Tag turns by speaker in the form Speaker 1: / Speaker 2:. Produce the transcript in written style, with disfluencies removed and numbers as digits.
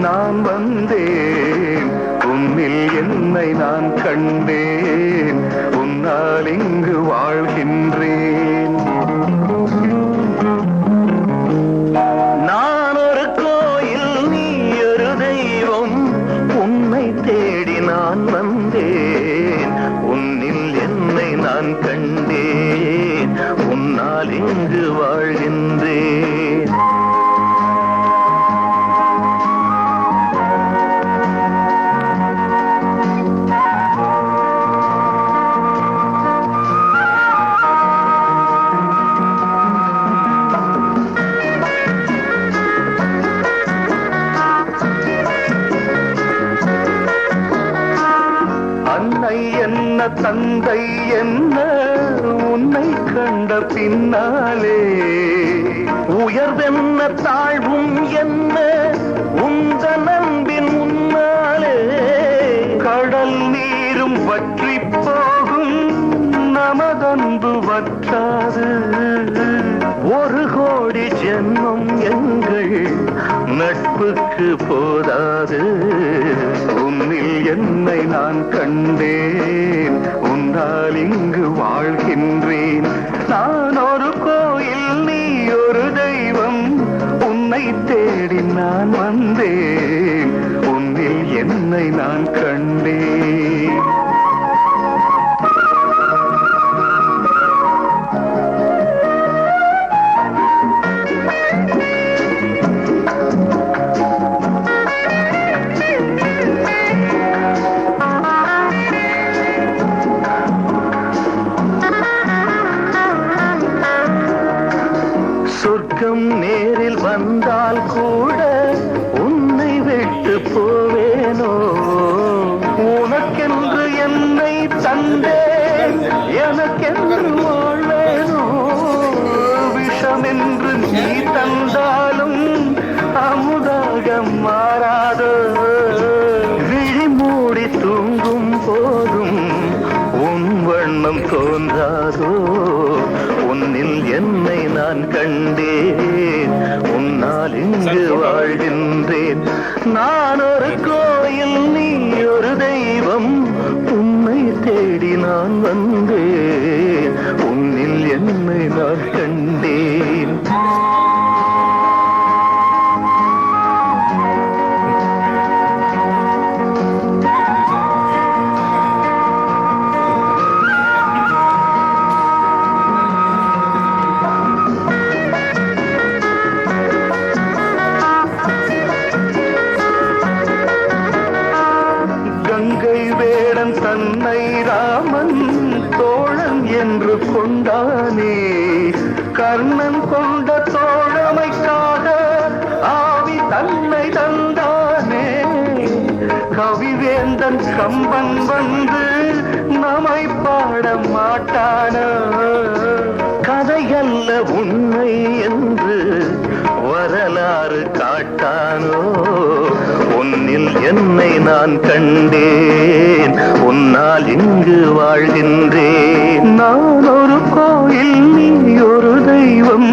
Speaker 1: நான் வந்தேன், உன்னில் என்னை நான் கண்டேன், உன்னால் இங்கு வாழ்கின்றேன். நான் ஒரு கோயில், நீ ஒரு தெய்வம், உன்னை தேடி நான் வந்தேன், உன்னில் என்னை நான் கண்டேன், உன்னால் இங்கு வாழ்கின்றேன். அன்னை என்ன தந்தை என்ன உன்னை கண்ட பின்னாலே, உயர்வென்ன தாழ்வும் என்ன உந்த நம்பின் முன்னாலே, கடல் நீரும் வற்றி போகும் நமதன்பு வற்றாது, ஒரு கோடி ஜென்மம் எங்கள் நட்புக்கு போதாது. உன்னில் என்னை நான் கண்டேன், உன்னால் இங்கு வாழ்கின்றேன். நான் ஒரு கோயில், நீ ஒரு தெய்வம், உன்னை தேடி நான் வந்தேன், உன்னில் என்னை நான் கண்டேன். சொர்க்கம் நேரில் வந்தால் கூட உன்னை விட்டு போவேனோ, உனக்கென்று என்னை தந்தேன், எனக்கென்று வாழ்வேனோ, விஷமென்று நீ தந்தாலும் அமுதாக மாறாதோ, விழி மூடி தூங்கும் போதும் உன் வண்ணம் தோன்றாதோ, உன்னில் என்னை நான் கண்டேன், உன்னால் இங்கு வாழ்கின்றேன். நான் ஒரு கோயில், நீ ஒரு தெய்வம், உன்னை தேடி நான் வந்தேன், உன்னில் என்னை நான் கண்டேன். கங்கை வேடன் தன்னை ராமன் தோழன் என்று கொண்டானே, கர்ணன் கொண்ட தோழமைக்காக ஆவி தன்னை தந்தானே, கவிவேந்தன் கம்பன் வந்து நம்மை பாட மாட்டானோ, கதையல்ல உண்மை என்று வரலாறு காட்டானோ, உன்னில் என்னை நான் கண்டேன், உன்னால் இங்கு வாழ்கின்றேன். நான் ஒரு கோயில், நீ ஒரு தெய்வம்,